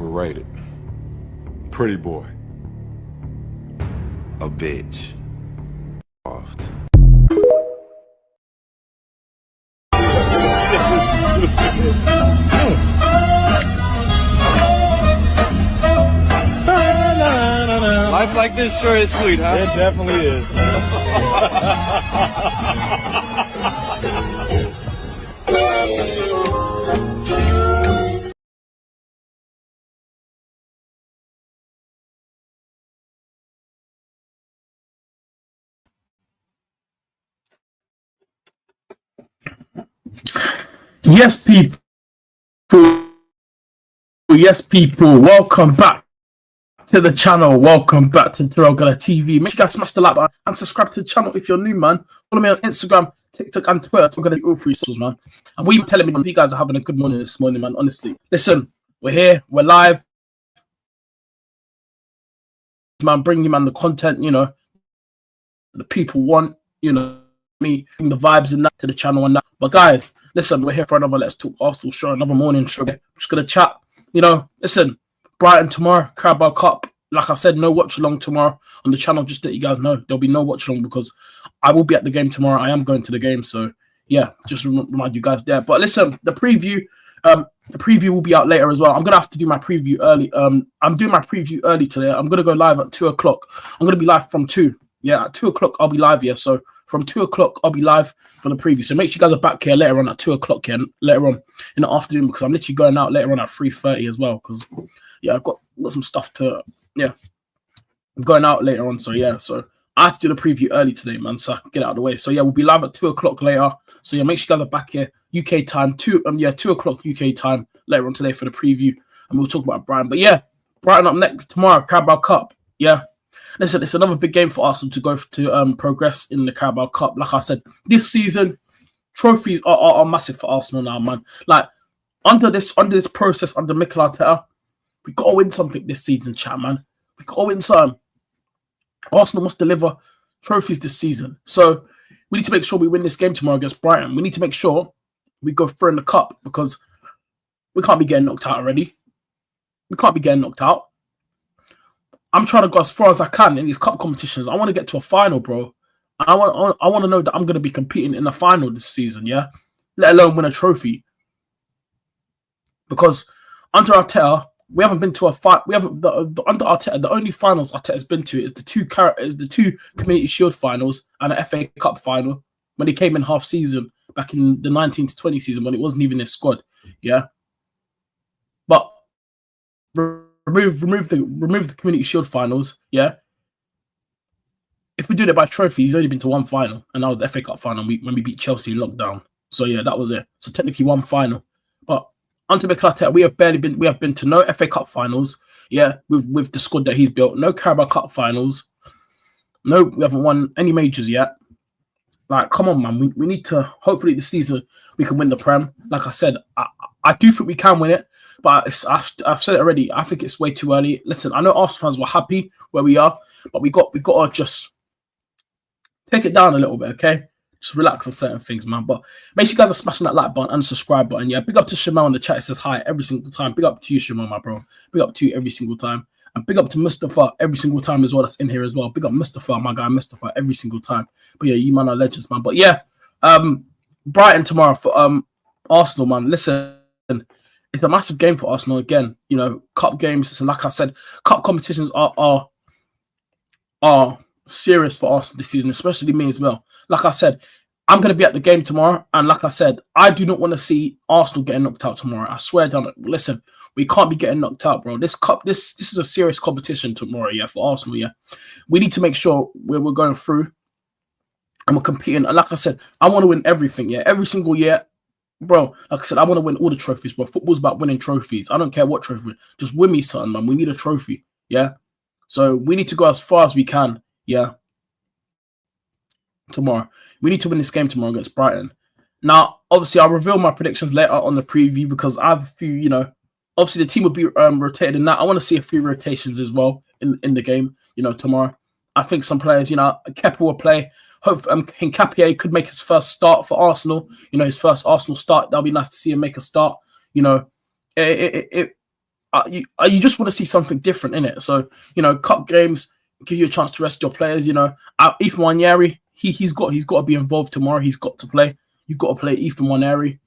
overrated. Pretty boy. A bitch. Soft. Life like this sure is sweet, huh? It definitely is. Yes, people. Yes, people. Welcome back to the channel. Welcome back to TyrellgunnerTV. Make sure you guys smash the like button and subscribe to the channel if you're new, man. Follow me on Instagram, TikTok, and Twitter. We're gonna do all three socials, man. And what you telling me, you guys are having a good morning this morning, man. Honestly, listen, we're here, we're live, man. Bring you, man, the content, you know, the people want, you know, me, bring the vibes and that to the channel and that. But guys, listen, we're here for another Let's Talk Arsenal show, another morning show. I'm just gonna chat. You know, listen, Brighton tomorrow, Carabao Cup. Like I said, no watch along tomorrow on the channel. Just to let you guys know, there'll be no watch along because I will be at the game tomorrow. I am going to the game, so yeah, just remind you guys there. But listen, the preview will be out later as well. I'm gonna have to do my preview early. I'm doing my preview early today. I'm gonna go live at 2 o'clock. I'm gonna be live from 2. Yeah, at 2 o'clock I'll be live here. So from 2 o'clock I'll be live for the preview. So make sure you guys are back here later on at 2 o'clock here, later on in the afternoon, because I'm literally going out later on at 3:30 as well. Because yeah, I've got some stuff to I'm going out later on. So yeah, so I had to do the preview early today, man, so I can get out of the way. So yeah, we'll be live at 2 o'clock later. So yeah, make sure you guys are back here UK time, 2 o'clock UK time later on today for the preview, and we'll talk about Brighton. But yeah, Brighton up next tomorrow, Carabao Cup. Yeah. Listen, it's another big game for Arsenal to go to progress in the Carabao Cup. Like I said, this season, trophies are massive for Arsenal now, man. Like, under this process, under Mikel Arteta, we got to win something this season, chat, man. We got to win something. Arsenal must deliver trophies this season. So we need to make sure we win this game tomorrow against Brighton. We need to make sure we go through in the Cup, because we can't be getting knocked out already. We can't be getting knocked out. I'm trying to go as far as I can in these cup competitions. I want to get to a final, bro. I want to know that I'm going to be competing in a final this season, yeah? Let alone win a trophy. Because under Arteta, we haven't been to a fight. We haven't under Arteta. The only finals Arteta's been to is the two Community Shield finals and an FA Cup final when he came in half season back in the 19 to 20 season when it wasn't even his squad, yeah. But remove the Community Shield finals, yeah. If we do it by trophy, he's only been to one final, and that was the FA Cup final when we beat Chelsea in lockdown. So yeah, that was it. So technically one final. But under Mikel Arteta, we have been to no FA Cup finals, yeah, with the squad that he's built. No Carabao Cup finals. No, we haven't won any majors yet. Like, come on, man. We need to, hopefully this season we can win the Prem. Like I said, I do think we can win it. But I've said it already. I think it's way too early. Listen, I know Arsenal fans were happy where we are, but we got to just take it down a little bit, okay? Just relax on certain things, man. But make sure you guys are smashing that like button and subscribe button. Yeah, big up to Shamal in the chat. It says hi every single time. Big up to you, Shamal, my bro. Big up to you every single time. And big up to Mustafa every single time as well. That's in here as well. Big up Mustafa, my guy Mustafa, every single time. But yeah, you man are legends, man. But yeah, Brighton tomorrow for Arsenal, man. Listen. It's a massive game for Arsenal again. You know, cup games. So like I said, cup competitions are serious for Arsenal this season, especially me as well. Like I said, I'm going to be at the game tomorrow, and like I said, I do not want to see Arsenal getting knocked out tomorrow. I swear down. Listen, we can't be getting knocked out, bro. This is a serious competition tomorrow, yeah, for Arsenal. Yeah, we need to make sure we're going through and we're competing. And like I said, I want to win everything. Yeah, every single year. Bro, like I said, I want to win all the trophies, bro. Football's about winning trophies. I don't care what trophy. Just win me something, man. We need a trophy, yeah? So we need to go as far as we can, yeah? Tomorrow. We need to win this game tomorrow against Brighton. Now, obviously, I'll reveal my predictions later on the preview because I have a few, you know, obviously the team will be rotated in that. I want to see a few rotations as well in the game, you know, tomorrow. I think some players, you know, Kepa will play. Hopefully, Hincapie could make his first start for Arsenal. You know, his first Arsenal start. That'll be nice to see him make a start. You know, you just want to see something different in it. So cup games give you a chance to rest your players. Ethan Wanyeri, he's got to be involved tomorrow. He's got to play. You've got to play Ethan Wanyeri.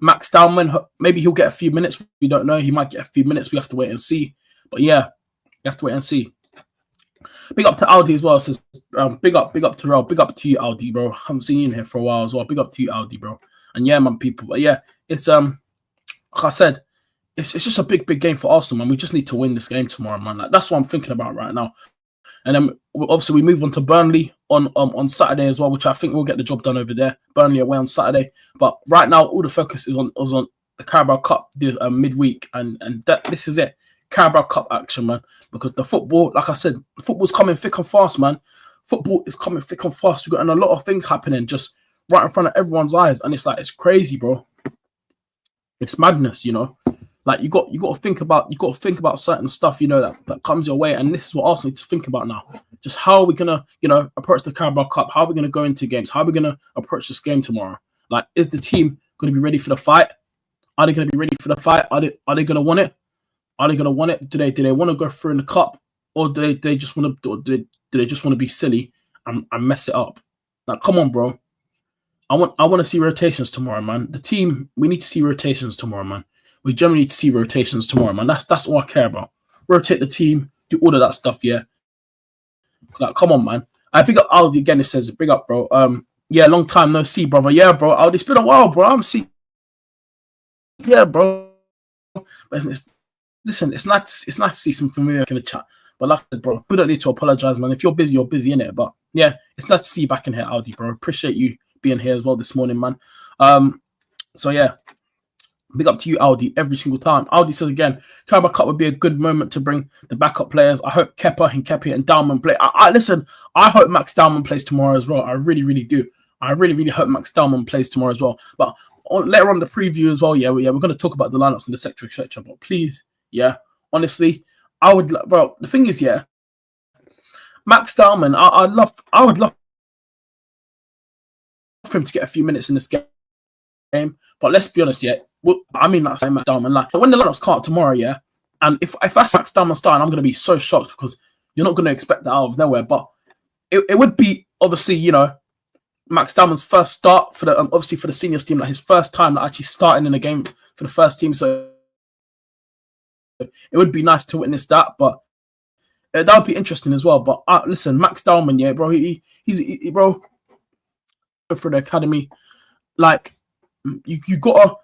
Max Dowman, maybe he'll get a few minutes. We don't know. He might get a few minutes. We have to wait and see. But yeah, you have to wait and see. Big up to Aldi as well. It says big up Tyrell. Big up to you, Aldi, bro. I haven't seen you in here for a while as well. Big up to you, Aldi, bro. And yeah, man, people. But yeah, it's like I said, it's just a big game for Arsenal, man. We just need to win this game tomorrow, man. Like, that's what I'm thinking about right now. And then obviously we move on to Burnley on Saturday as well, which I think we'll get the job done over there. Burnley away on Saturday. But right now, all the focus is on the Carabao Cup midweek, and this is it. Carabao Cup action, man. Because the football, like I said, the football's coming thick and fast, man. Football is coming thick and fast. We've got a lot of things happening just right in front of everyone's eyes, and it's like it's crazy, bro. It's madness, Like you got to think about certain stuff, that comes your way, and this is what Arsenal need to think about now. Just how are we gonna, approach the Carabao Cup? How are we gonna go into games? How are we gonna approach this game tomorrow? Like, is the team gonna be ready for the fight? Are they gonna be ready for the fight? Are they gonna want it? Are they gonna want it? Do they want to go through in the cup, or do they just want to be silly and mess it up? Like, come on, bro. I want to see rotations tomorrow, man. The team, we need to see rotations tomorrow, man. We generally need to see rotations tomorrow, man. That's all I care about. Rotate the team, do all of that stuff, yeah. Like, come on, man. I pick up Aldi again. It says, big up, bro. Yeah, long time no see, brother. Yeah, bro. Aldi, it's been a while, bro. I'm see. Yeah, bro. But listen, it's nice to see some familiar in the chat. But like I said, bro, we don't need to apologize, man. If you're busy, innit? But yeah, it's nice to see you back in here, Aldi, bro. Appreciate you being here as well this morning, man. So yeah. Big up to you, Aldi, every single time. Aldi says again, Carabao Cup would be a good moment to bring the backup players. I hope Kepa, Hincapie, and Dowman play. Listen, I hope Max Dowman plays tomorrow as well. I really, really do. I really, really hope Max Dowman plays tomorrow as well. But later on the preview as well, we're going to talk about the lineups and the sector, etc. But please, honestly, I would, bro. The thing is, Max Dowman, I would love for him to get a few minutes in this game. But let's be honest, that's Max Dowman. Like, when the lineups come out tomorrow, and if that's Max Dowman starting, I'm going to be so shocked because you're not going to expect that out of nowhere. But it would be obviously, Max Dowman's first start for the seniors team, like his first time actually starting in a game for the first team. So it would be nice to witness that, but that would be interesting as well. But listen, Max Dowman, bro, he's bro for the academy. Like, you gotta.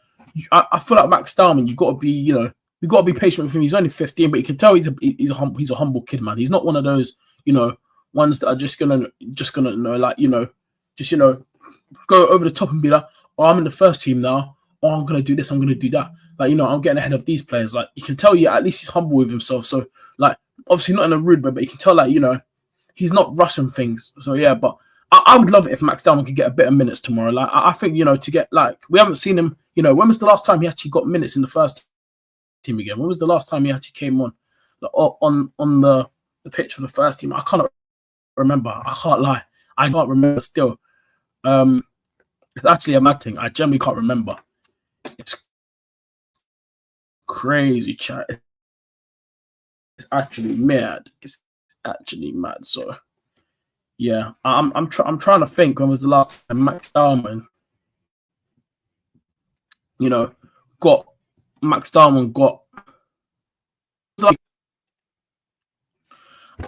I feel like Max Dowman, you got to be, you got to be patient with him. He's only 15, but you can tell he's a humble kid, man. He's not one of those, ones that are just gonna go over the top and be like, oh, I'm in the first team now. Oh, I'm gonna do this. I'm gonna do that. Like, I'm getting ahead of these players. Like, you can tell at least he's humble with himself. So, like, obviously not in a rude way, but you can tell, like, he's not rushing things. So yeah, but I would love it if Max Dowman could get a bit of minutes tomorrow. Like, I think, to get, like, we haven't seen him, when was the last time he actually got minutes in the first team again? When was the last time he actually came on, like, on the pitch for the first team? I can't remember. I can't lie. I can't remember still. It's actually a mad thing. I generally can't remember. It's crazy, chat. It's actually mad. It's actually mad. So yeah, I'm trying to think when was the last time Max Dowman, got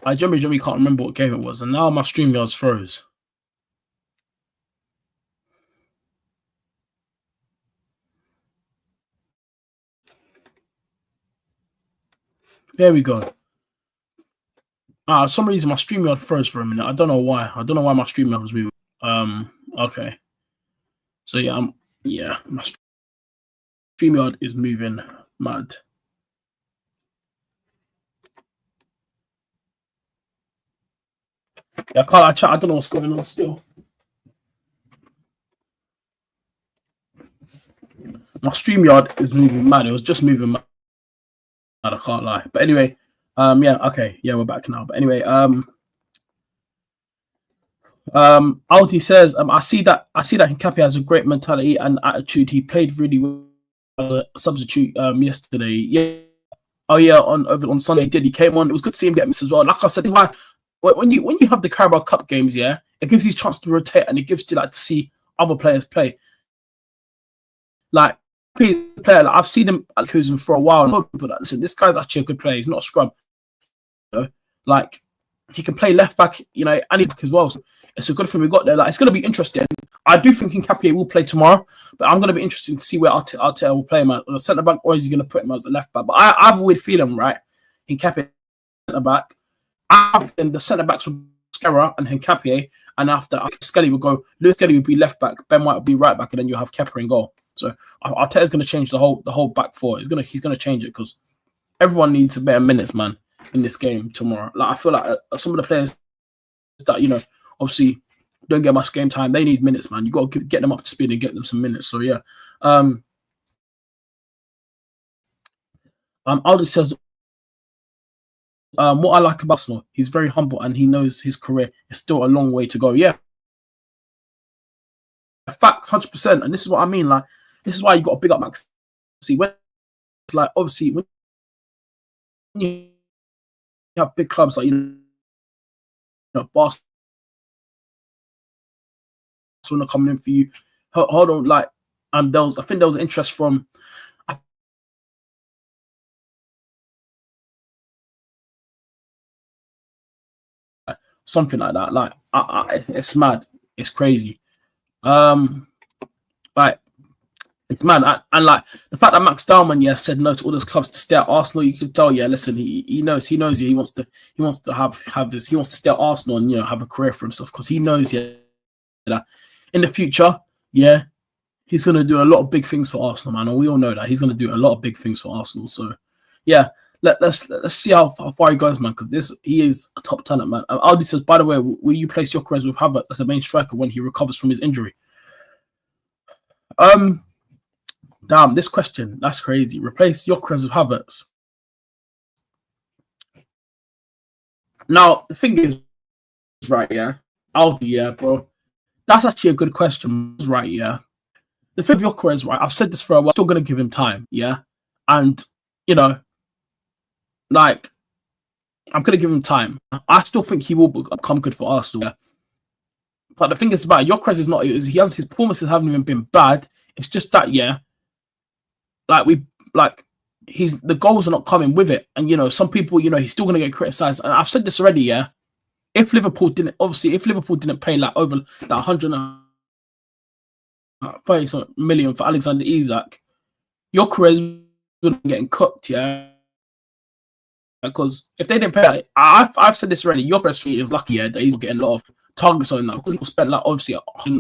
I generally can't remember what game it was, and now my StreamYards froze. There we go. For some reason my StreamYard froze for a minute. I don't know why. I don't know why my StreamYard was moving. Okay. So yeah, my StreamYard is moving mad. Yeah, I don't know what's going on still. My StreamYard is moving mad. It was just moving mad. I can't lie. But anyway, okay. Yeah, we're back now. But anyway, Alti says, I see that Hincapie has a great mentality and attitude. He played really a substitute yesterday. Yeah. Oh yeah, on Sunday he did. He came on. It was good to see him get missed as well. Like I said, when you have the Carabao Cup games, yeah, it gives you a chance to rotate and it gives you like to see other players play. Like player, like, I've seen him at Leverkusen for a while. But listen, this guy's actually a good player. He's not a scrub. You know? Like he can play left back, you know, and he back as well. So it's a good thing we got there. Like it's going to be interesting. I do think Hincapie will play tomorrow, but I'm going to be interested to see where Arteta will play him at the centre back, or is he going to put him as a left back? But I have a weird feeling, right? Hincapie centre back, and the centre backs will be Skera and Hincapie, and after Skelly will go. Lewis Skelly will be left back, Ben White will be right back, and then you'll have Kepa in goal. So Arteta's going to change the whole back four. He's going to change it because everyone needs better minutes, man, in this game tomorrow. Like I feel like some of the players that, you know, obviously don't get much game time, they need minutes, man. You got to get them up to speed and get them some minutes. So yeah, Aldi says, what I like about Arsenal, he's very humble and he knows his career is still a long way to go. Yeah, facts, 100%. And this is what I mean. Like this is why you got to big up Max. See, when it's like obviously when you have big clubs like you know Barcelona coming in for you, hold on, like I think there was interest from something like that. Like it's mad, it's crazy. Like it's mad, and like the fact that Max Darman, yeah, said no to all those clubs to stay at Arsenal, you can tell, yeah, listen, he knows he wants to have this, he wants to stay at Arsenal and, you know, have a career for himself because he knows, yeah, that in the future, yeah, he's gonna do a lot of big things for Arsenal, man, and we all know that he's gonna do a lot of big things for Arsenal. So yeah, let's see how far he goes, man, because he is a top talent, man. Aldi says, by the way, will you place Gyökeres with Havertz as a main striker when he recovers from his injury? Damn, this question, that's crazy. Replace Gyökeres with Havertz. Now, the thing is, right, yeah, Aldi, yeah, bro, that's actually a good question, right, yeah. The thing with Gyökeres, right, I've said this for a while, I'm still going to give him time, yeah, and, you know, like, I'm going to give him time. I still think he will become good for Arsenal, yeah. But the thing is about Gyökeres is not, his performances haven't even been bad. It's just that, yeah, the goals are not coming with it. And, you know, some people, you know, he's still going to get criticised. And I've said this already, yeah. If Liverpool didn't pay like over that 130 million for Alexander Isak, Gyökeres would be getting cooked, yeah. Because if they didn't pay, I've said this already, Gyökeres is lucky, yeah, that he's getting a lot of targets on that because people spent like obviously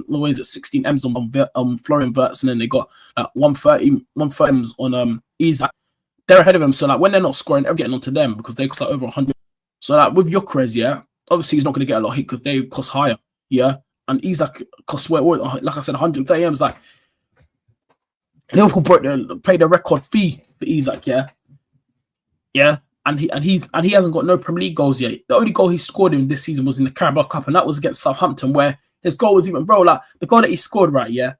always at 16 M's on Florian Wirtz, and then they got like 130 M's on Isak. They're ahead of him, so like when they're not scoring, they're getting onto them because they cost like over 100. So like with Gyökeres, yeah, obviously he's not going to get a lot of hit because they cost higher, yeah, and Isak costs like I said 130 M's. Like Liverpool paid the record fee for Isak, yeah. And he hasn't got no Premier League goals yet. The only goal he scored in this season was in the Carabao Cup, and that was against Southampton, where his goal was even, bro, like the goal that he scored, right? Yeah,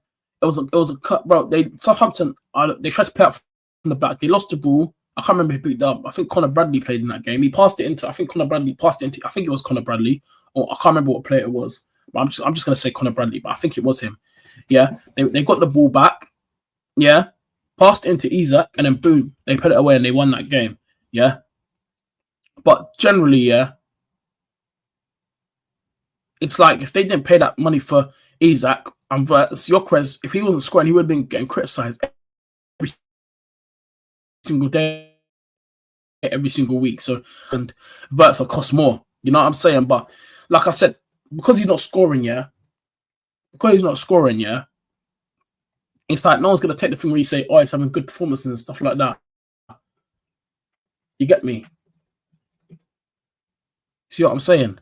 it was a cut, bro. Southampton they tried to play up from the back. They lost the ball. I can't remember who picked it up. I think Conor Bradley played in that game. He passed it into. I think Conor Bradley passed it into. I think it was Conor Bradley, or I can't remember what player it was. But I'm just gonna say Conor Bradley, but I think it was him. Yeah, they got the ball back. Yeah, passed it into Isak, and then boom, they put it away and they won that game. Yeah. But generally, yeah, it's like if they didn't pay that money for Isak and Gyökeres, if he wasn't scoring, he would have been getting criticised every single day, every single week. So, and Wirtz will cost more. You know what I'm saying? But like I said, because he's not scoring, yeah, it's like no one's going to take the thing where you say, oh, he's having good performances and stuff like that. You get me? See what I'm saying?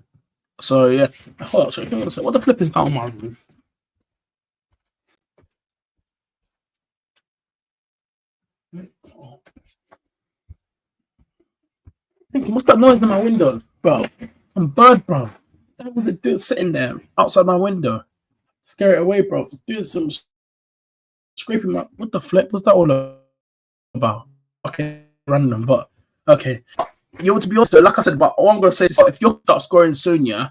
So yeah. Hold on, sorry, what the flip is that on my roof? What's that noise in my window, bro? Some bird, bro. That was a dude sitting there outside my window. Scare it away, bro. Doing some scraping. What the flip was that all about? about. Okay, random, but okay. You want to be honest, though, like I said, but all I'm gonna say is if you start scoring soon, yeah.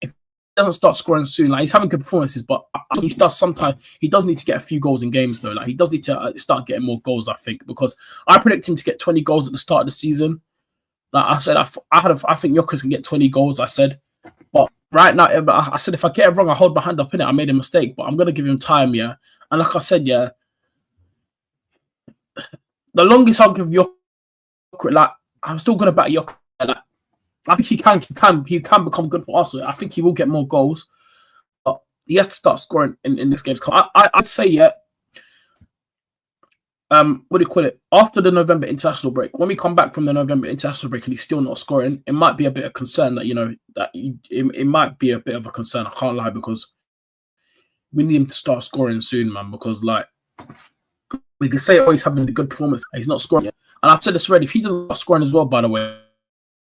If he doesn't start scoring soon, like he's having good performances, but he does sometimes he does need to get a few goals in games though. Like he does need to start getting more goals, I think, because I predict him to get 20 goals at the start of the season. Like I said, I think Jokic can get 20 goals. I said, but right now, I said if I get it wrong, I hold my hand up in it. I made a mistake, but I'm gonna give him time, yeah. And like I said, yeah, the longest I'll give Jokic, like I'm still gonna back Jokic. Like, I think he can become good for Arsenal. I think he will get more goals, but he has to start scoring in this game. I'd say, yeah. What do you call it? After the November international break, when we come back from the November international break and he's still not scoring, it might be a bit of concern it might be a bit of a concern. I can't lie, because we need him to start scoring soon, man. Because like we can say, oh, he's having a good performance, he's not scoring yet. And I've said this already. If he doesn't start scoring as well, by the way,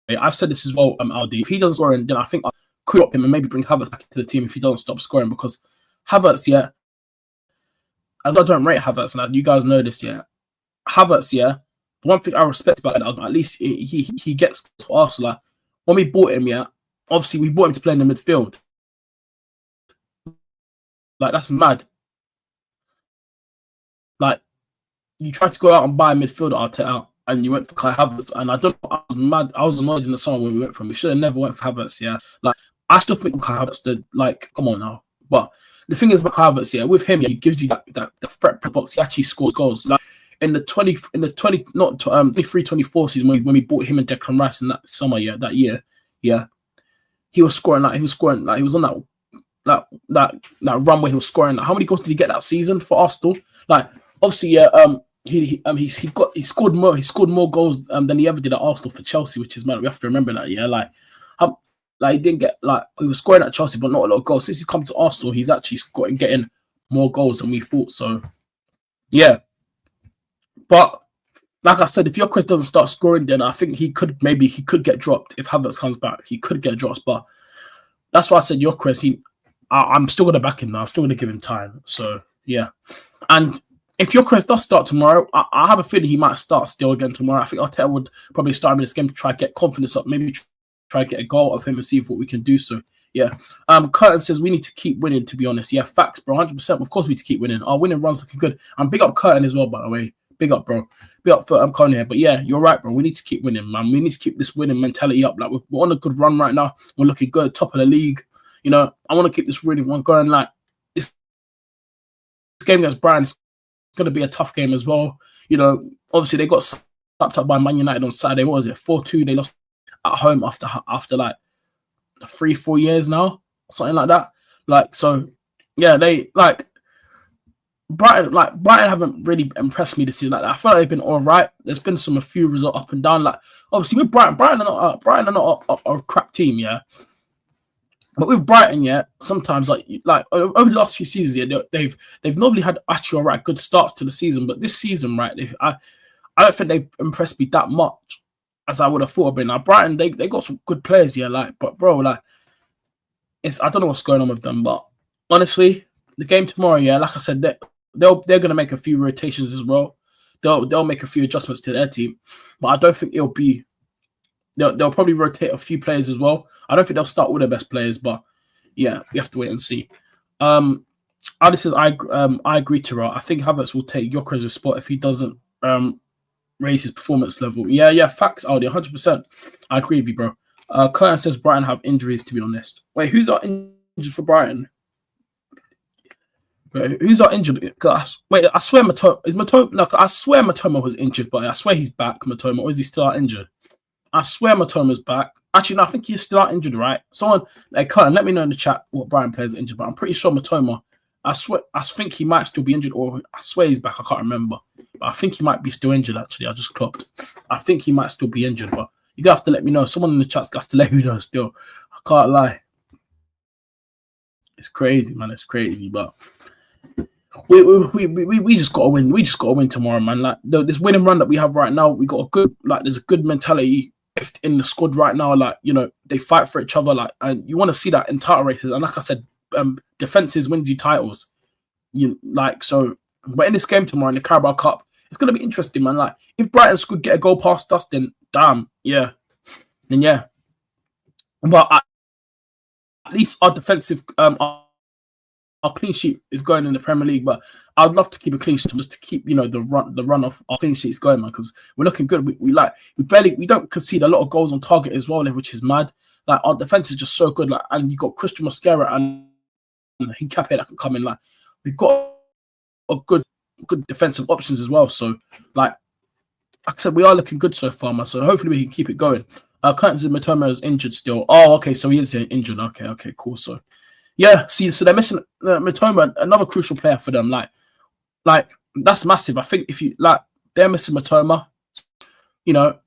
I've said this as well, Aldi. If he doesn't score, then I think I could up him and maybe bring Havertz back to the team if he doesn't stop scoring, because Havertz, yeah. As I don't rate Havertz, and you guys know this, yeah. Havertz, yeah. The one thing I respect about it, at least he gets for Arsenal. Like, when we bought him, yeah, obviously we bought him to play in the midfield. Like, that's mad. Like, you tried to go out and buy a midfielder, Arteta, and you went for Kai Havertz, and I don't know, I was mad. I was annoyed in the summer when we went for him. We should have never went for Havertz, yeah. Like, I still think Kai Havertz, come on now. But the thing is, Havertz, yeah, with him, yeah, he gives you the threat per box. He actually scores goals. Like in the 23-24 season when we bought him and Declan Rice in that summer, yeah, that year, yeah, he was scoring like he was on that run where he was scoring. Like, how many goals did he get that season for Arsenal? Like obviously, yeah, he scored more goals than he ever did at Arsenal for Chelsea, which is mad. We have to remember that, yeah, like he didn't get he was scoring at Chelsea, but not a lot of goals. Since he's come to Arsenal, he's actually getting more goals than we thought. So, yeah. But like I said, if Jokic doesn't start scoring, then I think he could get dropped if Havertz comes back. He could get dropped, but that's why I said Jokic. I'm still gonna back him now. I'm still gonna give him time. So yeah, and if Jokic does start tomorrow, I have a feeling he might start still again tomorrow. I think Arteta would probably start him in this game to try to get confidence up. Maybe try to get a goal of him and see what we can do. So yeah. Curtin says we need to keep winning, to be honest. Yeah, facts, bro. 100%. Of course we need to keep winning. Our winning runs looking good. And big up Curtin as well, by the way. Big up, bro. Big up for Colin here. But yeah, you're right, bro. We need to keep winning, man. We need to keep this winning mentality up. Like we're on a good run right now. We're looking good, top of the league. You know, I want to keep this really one going. Like this game against Brighton is going to be a tough game as well. You know, obviously they got slapped up by Man United on Saturday. What was it? 4-2. They lost at home after like 3-4 years now, something like that. Like, so yeah, they like Brighton haven't really impressed me this season. Like, I feel like they've been all right. There's been a few results up and down. Like obviously with Brighton are not a crap team, yeah. But with Brighton, yeah, sometimes like over the last few seasons, yeah, they've normally had actually all right good starts to the season. But this season, right, I don't think they've impressed me that much as I would have thought. But now Brighton, they got some good players, yeah. Like, but bro, like, I don't know what's going on with them. But honestly, the game tomorrow, yeah, like I said, they're gonna make a few rotations as well. They'll make a few adjustments to their team, but I don't think it'll be. They'll probably rotate a few players as well. I don't think they'll start with their best players, but yeah, we have to wait and see. Ali says, I agree, Tyrell. I think Havertz will take Joker's spot if he doesn't raise his performance level. Yeah, facts, Aldi, 100%. I agree with you, bro. Curtin says Brighton have injuries, to be honest. Wait, who's our injured for Brighton? Wait, who's our injured? Wait, I swear Matoma. Look, I swear Matoma was injured, but I swear he's back, Matoma, or is he still out injured? I swear Matoma's back. Actually, no, I think he's still out injured, right? Someone, Curtin, let me know in the chat what Brighton players are injured, but I'm pretty sure Matoma, I think he might still be injured, or I swear he's back. I can't remember. But I think he might be still injured, actually. I just clocked. I think he might still be injured, but you have to let me know. Someone in the chat's got to let me know still. I can't lie. It's crazy, man. It's crazy, but we just gotta win. We just gotta win tomorrow, man. Like this winning run that we have right now, we got a good, like, there's a good mentality in the squad right now. Like, you know, they fight for each other, like, and you want to see that in title races. And like I said, defenses wins you titles. So but in this game tomorrow in the Carabao Cup, it's gonna be interesting, man. Like if Brighton could get a goal past us, then damn, yeah, then yeah. But at least our defensive, our clean sheet is going in the Premier League. But I'd love to keep a clean sheet just to keep, you know, the run of our clean sheets going, man, because we're looking good. We don't concede a lot of goals on target as well, which is mad. Like our defense is just so good. Like, and you got Christian Mosquera and Hincapie that can come in. Like we've got a good defensive options as well. So like I said, we are looking good so far, man. So hopefully we can keep it going. Curtains and Matoma is injured still. Oh, okay. So he is injured. Okay, cool. So yeah, see, so they're missing Matoma, another crucial player for them. Like that's massive. I think if you like, they're missing Matoma. You know,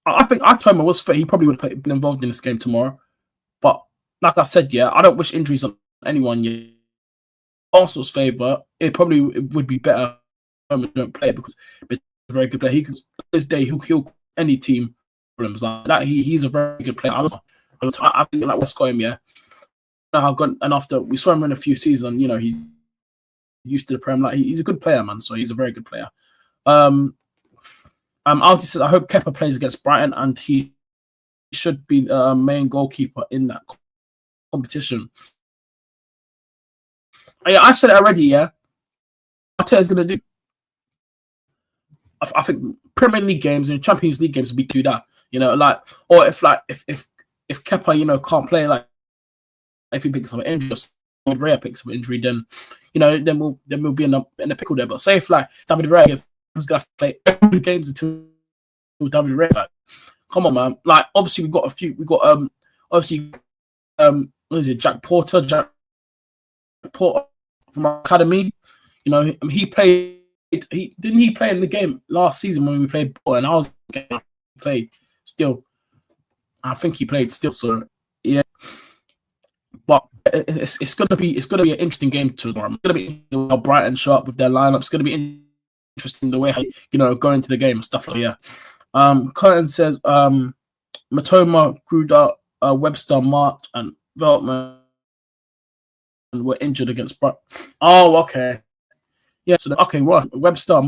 I think Matoma was fit. He probably would have been involved in this game tomorrow. But like I said, yeah, I don't wish injuries on anyone. Yeah, Arsenal's favour, it would be better if don't play because it's a very good player. He can this day he'll kill any team problems like that. He's a very good player. I think like West Ham, yeah. How good, and after we saw him in a few seasons, you know, he's used to the Prem. Like he's a good player, man. So he's a very good player. Aldi said, I hope Kepa plays against Brighton, and he should be the main goalkeeper in that competition. Yeah, I said it already. Yeah, Arteta's gonna do. I think Premier League games and Champions League games will do that. You know, like or if Kepa, you know, can't play, like if he picks up an injury or Raya picks up an injury, then you know, then we'll be in a pickle there. But say if like David Raya is gonna have to play every games until David Raya, like, come on, man. Like obviously we got obviously what is it, Jack Porter from our academy. You know, he played. He play in the game last season when we played ball, and I was played still. I think he played still. So yeah, but it's gonna be an interesting game tomorrow. It's gonna be how Brighton show up with their lineup. It's gonna be interesting the way how, you know, go into the game and stuff like that. Yeah. Curtin says Matoma, Gruda, Webster, March, and Veltman were injured against Brighton. Oh, okay. Yeah, so okay, right. Webster,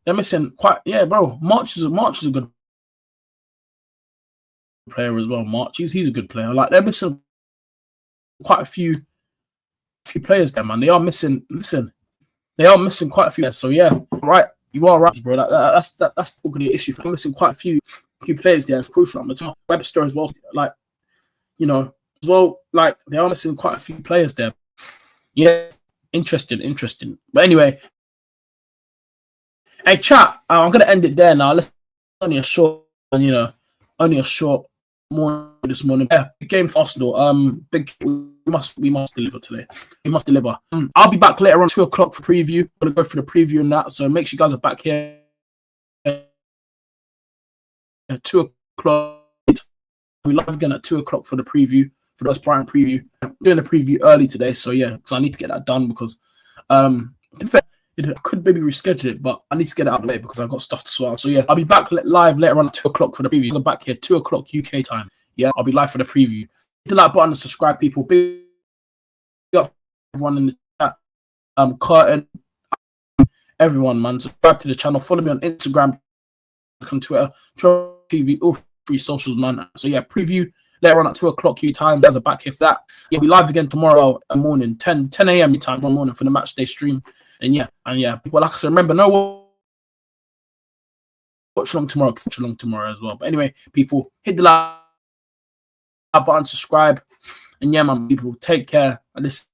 they're missing quite. Yeah, bro. March is a good player as well. March, he's a good player. Like they're missing quite a few players there, man. They are missing. Listen, they are missing quite a few. So yeah, right. You are right, bro. That's going to be an issue. They're missing quite a few players there. It's crucial. Webster as well. Like, you know, as well. Like they are missing quite a few players there. Yeah. Interesting. But anyway, hey chat, I'm gonna end it there now. Let's only a short morning this morning. Yeah, big game for Arsenal. We must deliver today. We must deliver. I'll be back later on 2 o'clock for preview. I'm gonna go for the preview and that. So make sure you guys are back here at 2 o'clock. We live again at 2 o'clock for the preview. For the Brighton preview. I'm doing a preview early today, so yeah, because I need to get that done because in fact, it could maybe reschedule it, but I need to get it out of the way because I've got stuff to sort out. So yeah, I'll be back live later on at 2 o'clock for the preview. I'm back here 2 o'clock UK time. Yeah, I'll be live for the preview. Hit the like button and subscribe, people. Big up everyone in the chat. Curtin, everyone, man. Subscribe to the channel. Follow me on Instagram, on Twitter, TV, all 3 socials, man. So yeah, preview later on at 2 o'clock UK time. Guys are back here for that. Yeah, we'll be live again tomorrow morning, 10 a.m. time tomorrow morning for the match day stream. And yeah, people, like I said, remember, watch along tomorrow as well. But anyway, people, hit the like button, subscribe, and yeah, man, people, take care. And this